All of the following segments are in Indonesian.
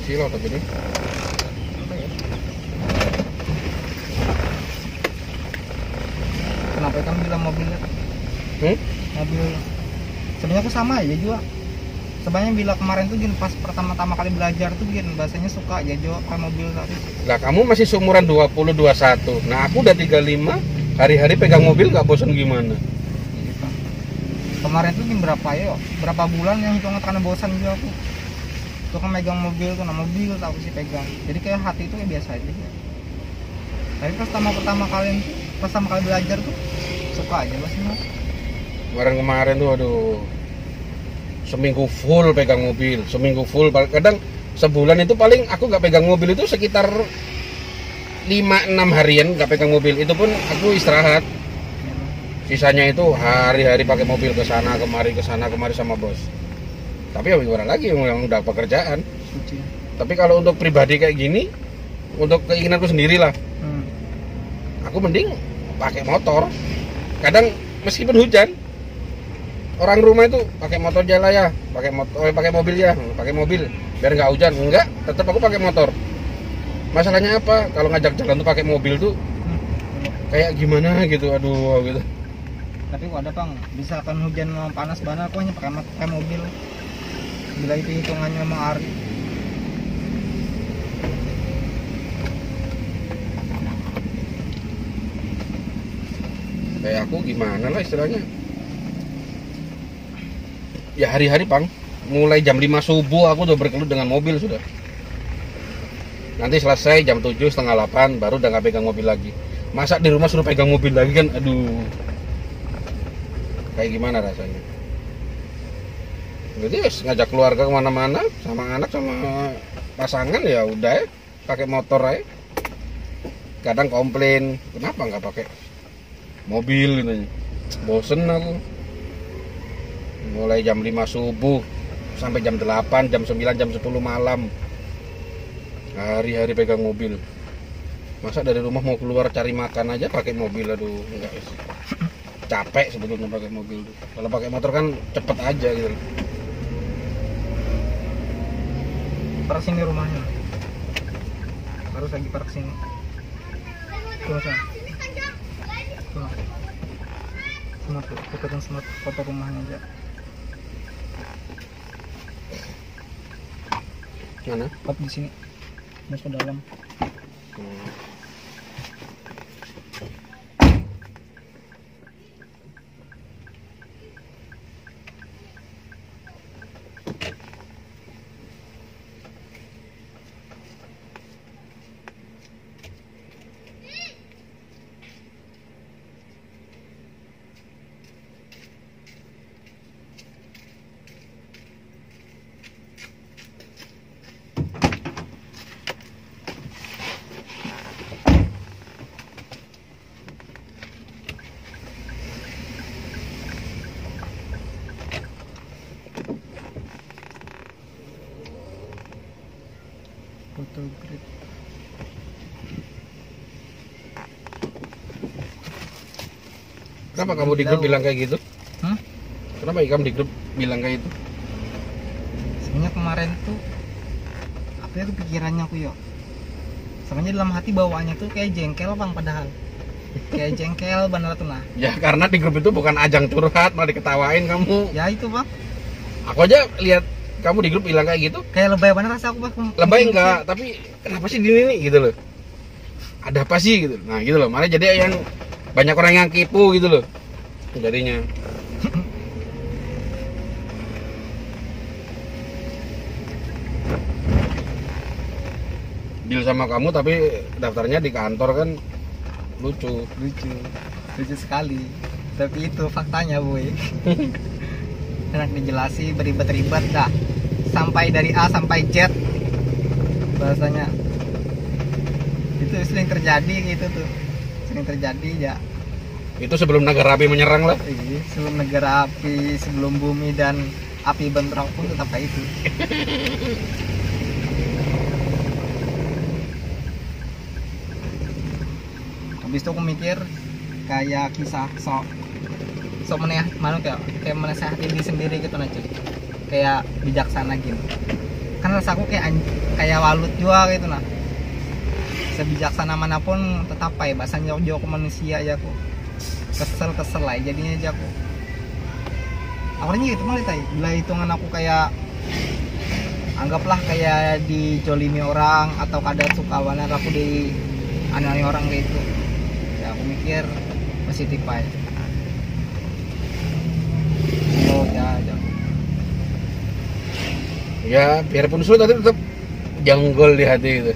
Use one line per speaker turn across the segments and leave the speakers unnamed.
Silau tapi ini.
Apa ya? Kenapa kamu bilang mobilnya? Mobil sebenarnya aku sama aja juga. Sebenarnya bila kemarin tuh gini pas pertama-tama kali belajar tuh gini bahasanya suka aja juga kayak mobil tapi.
Lah kamu masih seumuran 20 21. Nah, aku udah 35, hari-hari pegang mobil gak bosan gimana?
Gitu. Kemarin tuh gini berapa ya? Berapa bulan yang hitungan karena bosan juga aku. Tuh kan megang mobil tuh, nah mobil tahu sih pegang. Jadi kayak hati itu kayak biasa aja. Tapi pas pertama kali belajar tuh suka aja bahasanya.
Kemarin tuh aduh. Seminggu full pegang mobil, seminggu full. Kadang sebulan itu paling aku nggak pegang mobil itu sekitar 5-6 harian nggak pegang mobil. Itu pun aku istirahat. Sisanya itu hari-hari pakai mobil ke sana kemari sama bos. Tapi ya gimana lagi yang udah pekerjaan.
Suci.
Tapi kalau untuk pribadi kayak gini, untuk keinginanku sendiri lah, aku mending pakai motor. Kadang meskipun hujan, orang rumah itu pakai motor jalan ya, pakai mobil ya, pakai mobil biar nggak hujan. Enggak, tetap aku pakai motor. Masalahnya apa? Kalau ngajak jalan tuh pakai mobil tuh kayak gimana gitu, aduh gitu.
Tapi kok ada bang, misalkan hujan mau panas banget aku hanya pakai mobil. Bila itu hitungannya mau hari.
Kayak aku gimana lah istilahnya. Ya hari-hari Bang, mulai jam 5 subuh aku udah berkelut dengan mobil sudah. Nanti selesai jam 7 setengah 8 baru udah nggak pegang mobil lagi. Masa di rumah suruh pegang mobil lagi kan, aduh. Kayak gimana rasanya? Jadi ngajak keluarga kemana-mana sama anak sama pasangan ya udah ya pakai motor aja. Kadang komplain, kenapa nggak pakai mobil gitu? Bosen aku. Mulai jam 5 subuh sampai jam 8, jam 9, jam 10 malam. Hari-hari pegang mobil. Masa dari rumah mau keluar cari makan aja pakai mobil, aduh enggak. Capek sebetulnya pakai mobil tuh. Kalau pakai motor kan cepet aja gitu.
Park sini rumahnya. Harus lagi park sini. Tuh sana. Tuh. Smart tuh, ikutin smart foto rumahnya aja.
Mana?
Hop di sini. Masuk ke dalam. Foto grid.
Kenapa kamu di grup bilang kayak gitu?
Hah?
Kenapa kamu di grup bilang kayak itu?
Sebenarnya kemarin tuh apa ya kepikirannya aku ya. Sebenarnya dalam hati bawaannya tuh kayak jengkel bang padahal. Kayak jengkel bener tuh nah.
Ya karena di grup itu bukan ajang curhat, malah diketawain kamu.
Ya itu bang.
Aku aja lihat kamu di grup bilang kayak gitu.
Kayak lebay banget rasa aku bang.
Lebay enggak, tapi kenapa sih gini nih gitu loh. Ada apa sih gitu. Nah gitu loh, malah jadi yang banyak orang yang kipu gitu loh. Jadinya. Deal sama kamu tapi daftarnya di kantor kan lucu.
Lucu sekali. Tapi itu faktanya boy. Enak dijelasin beribet-ribet dah. Sampai dari A sampai Z bahasanya. Itu sering terjadi gitu tuh. Sering terjadi ya.
Itu sebelum negara api menyerang lah.
Iya, sebelum negara api, sebelum bumi dan api bentrok pun tetap kayak itu. Habis itu aku mikir kayak kisah sok kayak menasehati diri sendiri gitu aja. Kayak bijaksana gitu. kan rasaku kayak walut juga gitu nah. Sebijaksana manapun tetap ya bahasanya jauh ke manusia ya aku kesel lah jadinya aja aku awalnya gitu malah tay bila hitungan aku kayak anggaplah kayak dijolimi orang atau kadang suka banget aku di aneh orang gitu ya aku mikir positif aja oh
ya biarpun sulit tapi tetap janggal di hati gitu.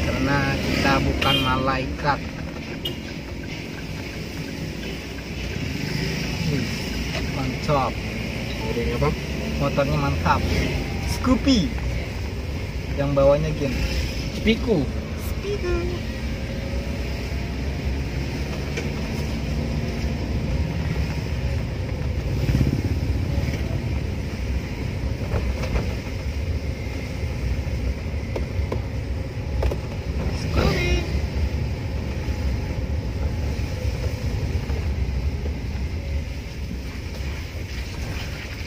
Karena kita bukan malaikat. Mantap.
Motornya apa?
Motornya mantap. Scoopy. Yang bawahnya Gen.
Spiku.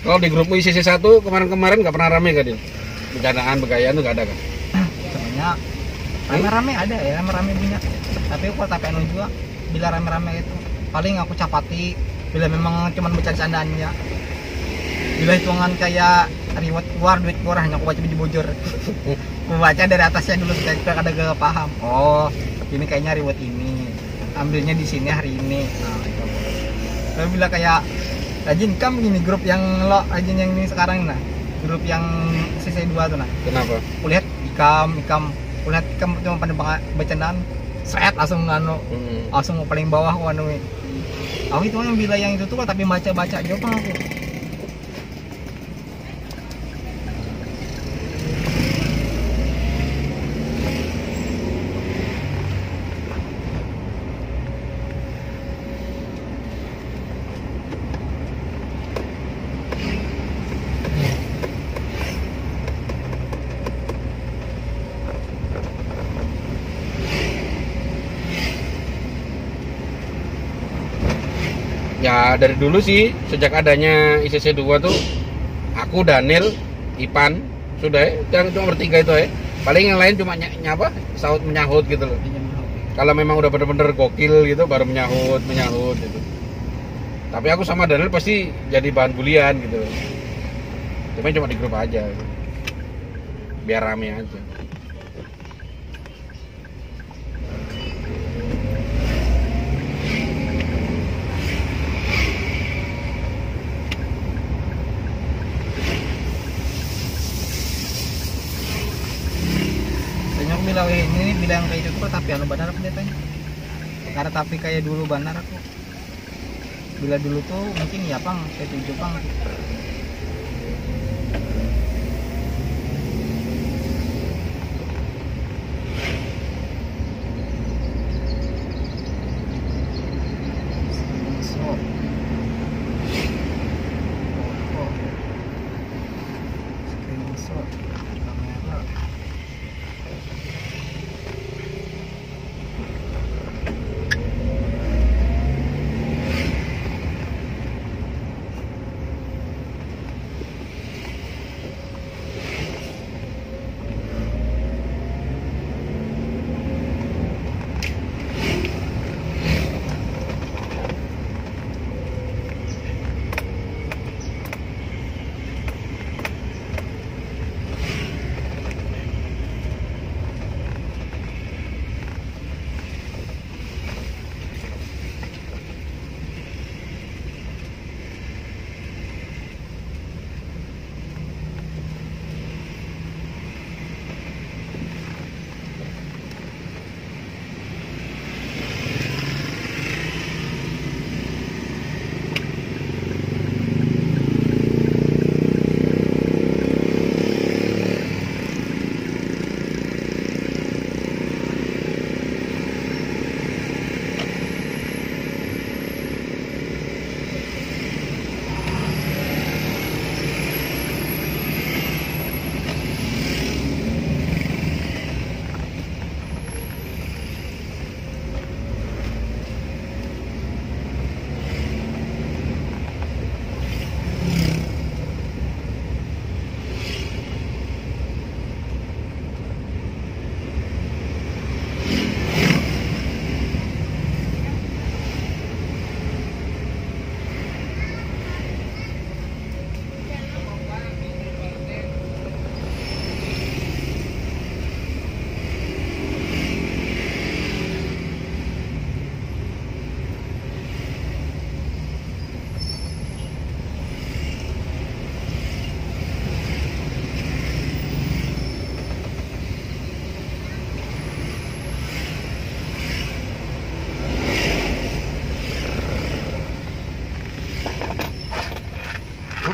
Kalau di grup ICC 1 kemarin-kemarin nggak pernah rame kan, Din? Begayaan tuh nggak ada kan?
Sebenarnya rame-rame ada ya, rame-rame punya. Tapi kalau tapi juga bila rame-rame itu paling aku capati bila memang cuma bercanda candaannya. Bila hitungan kayak reward keluar duit keluar hanya aku baca biji bojor. Aku baca dari atasnya dulu supaya ada gak paham. Oh, ini kayaknya reward ini. Ambilnya di sini hari ini. Nah, itu. Tapi bila kayak Rajin kam gini grup yang lo Rajin yang ini sekarang nah grup yang CC2 tuh nah
kenapa?
Aku lihat ikam cuma pada bercandaan seret langsung langsung paling bawah aku aku itu yang bila yang itu tuh tapi baca jawaban aku
Ya dari dulu sih sejak adanya ICC 2 tuh aku Daniel Ipan sudah yang cuma bertiga itu ya paling yang lain cuma nyapa saut menyahut gitu loh kalau memang udah bener-bener gokil gitu baru menyahut gitu tapi aku sama Daniel pasti jadi bahan bulian gitu cuma di grup aja biar rame aja.
bilang ini bilang kayak gitu tapi anu benar aku datanya karena tapi kayak dulu benar aku bila dulu tuh mungkin ya pang saya tujuh pang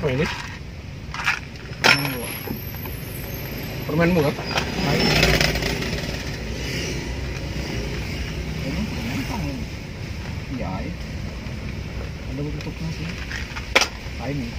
ini? Permenmu kan?
Ini permen kamu. Iya, ada bentuknya sih. Ini.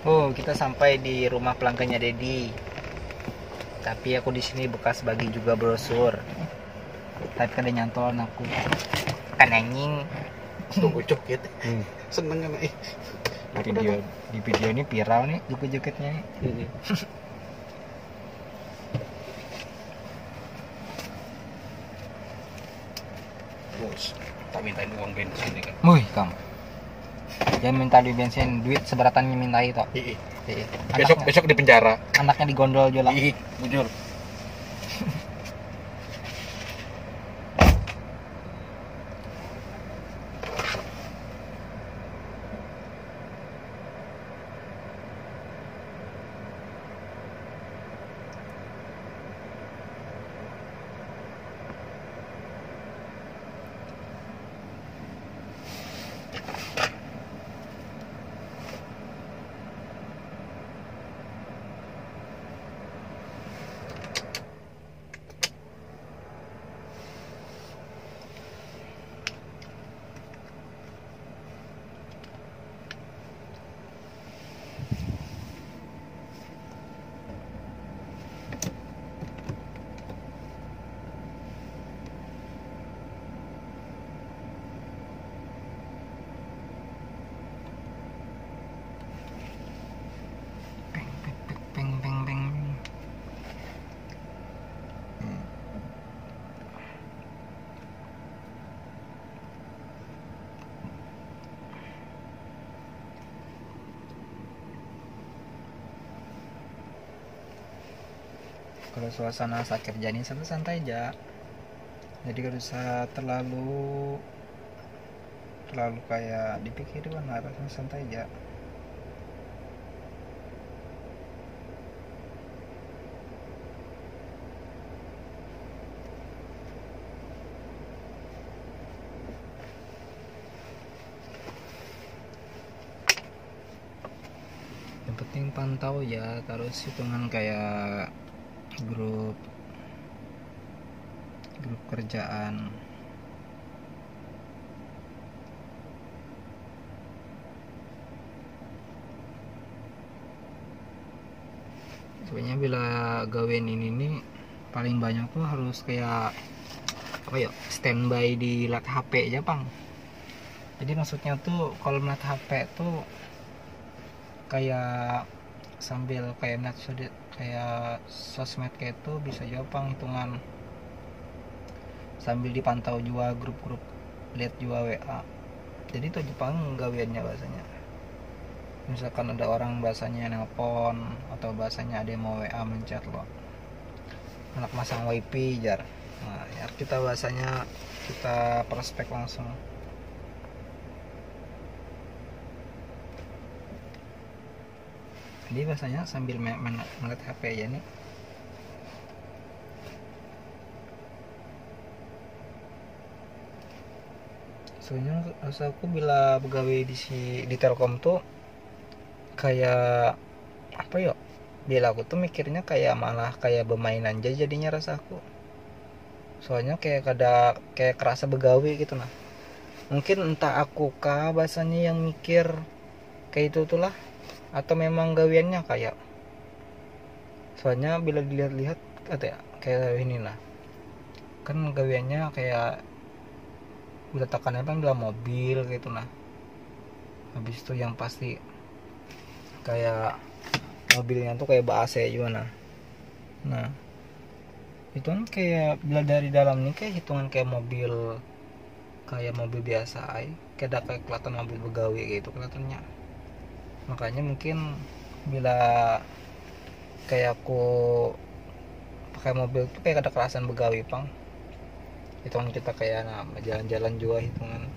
Oh, kita sampai di rumah pelanggannya Dedi. Tapi aku di sini bekas bagi juga brosur. Tapi kan dia nyantol aku. Kan anjing.
Tunggu joget. Seneng kan
Di video ini viral nih joget-jogetnya nih.
Bos, tak mintain uang bensin nih kan.
Wih, kamu. Jangan minta duit bensin, duit seberatannya minta itu.
Iya. Besok di penjara.
Anaknya digondol juga.
Iya, bujur.
Kalau suasana saat kerja ini santai aja, jadi gak usah terlalu kayak dipikirin, harusnya santai aja. Yang penting pantau ya, terus hitungan kayak grup kerjaan. Sebenarnya bila gawean ini nih paling banyak tuh harus kayak apa ya, standby di lat HP aja, Bang. Jadi maksudnya tuh kalau melihat HP tuh kayak sambil kayak kayak sosmed kayak itu bisa juga pang hitungan sambil dipantau juga grup-grup, lihat juga WA. Jadi itu Jepang gawiannya bahasanya, misalkan ada orang bahasanya nelpon atau bahasanya ada yang mau WA menchat lo, anak masang wifi jar, nah ya kita bahasanya kita prospek langsung. Jadi bahasanya sambil melihat HP aja nih. Soalnya rasa aku bila begawe di Telkom tuh kayak apa ya, bila aku tuh mikirnya kayak malah kayak bermain aja jadinya rasa aku. Soalnya kayak kerasa begawe gitu nah. Mungkin entah aku kah bahasanya yang mikir kayak itu tuh lah, atau memang gawiannya kayak. Soalnya bila dilihat-lihat kayak ini lah, kan gawiannya kayak letakkannya kan dalam mobil gitu nah. Habis itu yang pasti kayak mobilnya tuh kayak AC juga nah itu kan kayak bila dari dalam nih kayak hitungan kayak mobil biasa kayak kelihatan mobil begawi gitu kelihatannya. Makanya mungkin bila kayak aku pakai mobil tuh kayak ada kerasan begawi pang, hitungan kita kayak jalan-jalan juga hitungan.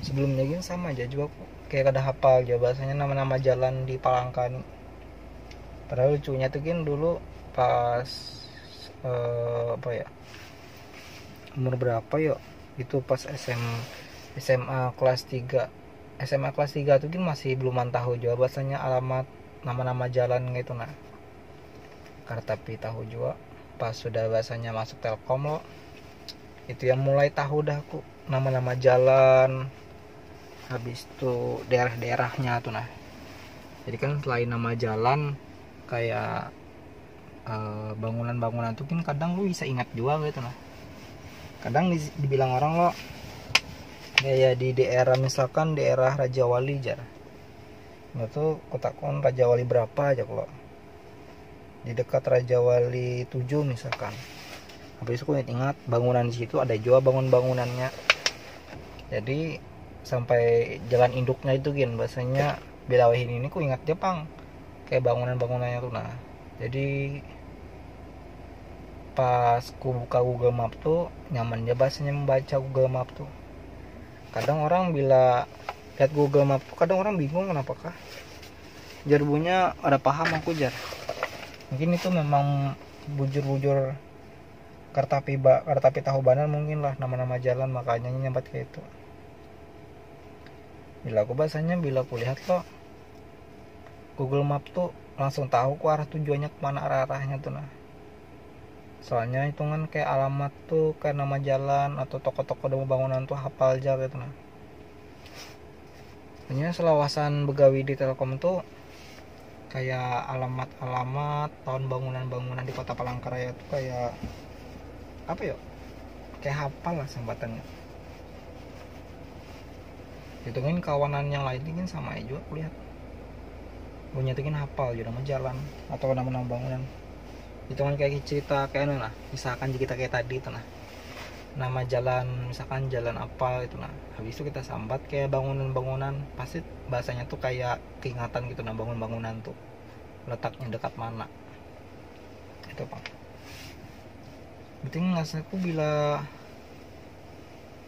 Sebelumnya gini sama aja juga aku kayak ada hafal aja bahasanya nama-nama jalan di Palangka nih. Padahal lucunya tuh kan dulu pas apa ya, umur berapa yuk itu pas SMA kelas 3 tuh kan masih belum tahu juga bahasanya alamat nama-nama jalan gitu nah. Karena tapi tahu juga pas sudah bahasanya masuk Telkom lo, itu yang mulai tahu dah aku nama-nama jalan, habis itu daerah-daerahnya tuh nah. Jadi kan selain nama jalan kayak bangunan-bangunan tuh kan kadang lu bisa ingat juga gitu nah. Kadang dibilang orang lo kayak di daerah misalkan daerah Raja Wali jar, itu kotakon Raja Wali berapa aja kalau di dekat Raja Wali 7 misalkan. Habis itu aku ingat bangunan di situ ada juga bangunannya. Jadi sampai jalan induknya itu gin bahasanya Belawahin ini ku ingat Jepang kayak bangunannya tuh nah. Jadi pas ku buka Google Map tuh nyaman aja bahasanya membaca Google Map tuh. Kadang orang bila lihat Google Map tuh kadang orang bingung kenapakah jarbunya ada paham aku jar. Mungkin itu memang bujur-bujur kartapi tahu banan mungkin lah nama-nama jalan makanya nyambat kayak itu. Bila aku bahasanya bila aku lihat kok Google Map tuh langsung tahu ku arah tujuannya kemana arahnya tuh nah. Soalnya hitungan kayak alamat tuh kayak nama jalan atau toko-toko dan bangunan tuh hafal aja gitu nah. Hanya selawasan begawi di Telkom tuh kayak alamat tahun bangunan-bangunan di Kota Palangkaraya tuh kayak apa ya, kayak hafal lah sambatannya. Hitungin kawanan yang lain kan sama aja juga aku lihat punya tuh kan hafal juga nama jalan atau nama-nama bangunan. Itu kan kayak cerita kayak nah, misalkan kita kayak tadi itu nah, nama jalan misalkan jalan apa itu nah, habis itu kita sambat kayak bangunan pasti bahasanya tuh kayak keingatan gitu nah, bangunan tuh letaknya dekat mana itu pak. Penting ngasaku bila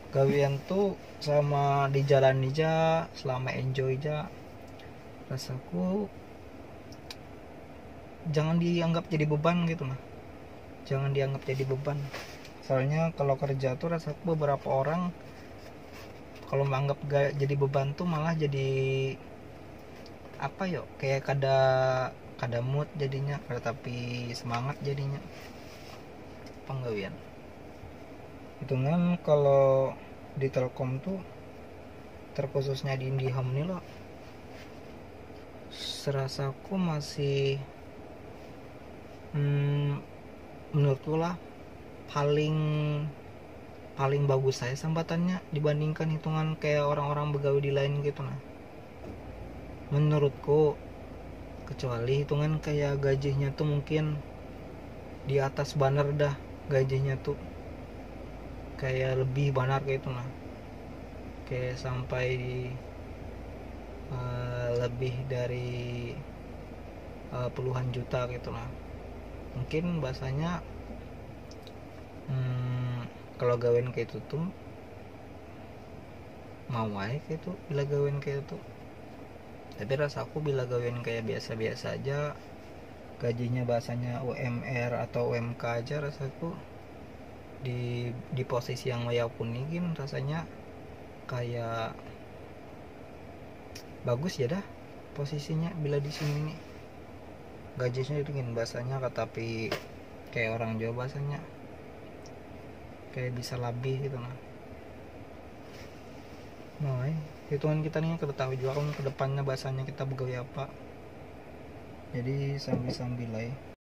gawian tuh sama di jalan aja selama enjoy aja, rasaku jangan dianggap jadi beban gitu nah, jangan dianggap jadi beban. Soalnya kalau kerja tuh rasaku beberapa orang kalau menganggap jadi beban tuh malah jadi apa yo, kayak kada mood jadinya, kada tapi semangat jadinya penggawian. Hitungan kalau di Telkom tuh terkhususnya di IndiHome nih loh, serasaku masih menurutku lah paling paling bagus saya sambatannya dibandingkan hitungan kayak orang-orang begawe di lain gitu nah. Menurutku, kecuali hitungan kayak gajinya tuh mungkin di atas banner dah, gajinya tuh kayak lebih banyak gitu nah, kayak sampai lebih dari puluhan juta gitu nah. Mungkin bahasanya kalau gawen kayak itu tuh mau aja kayak itu bila gawen kayak itu. Tapi rasaku bila gawen kayak biasa-biasa aja, gajinya bahasanya UMR atau UMK aja, rasaku di posisi yang wayapun ini rasanya kayak bagus ya dah posisinya bila di sini nih. Gajinya dingin bahasanya, tapi kayak orang Jawa bahasanya kayak bisa lebih gitu nah. Nah, hitungan kita nih ketahui juga kan kedepannya bahasanya kita begawe apa. Jadi sambil-sambil lah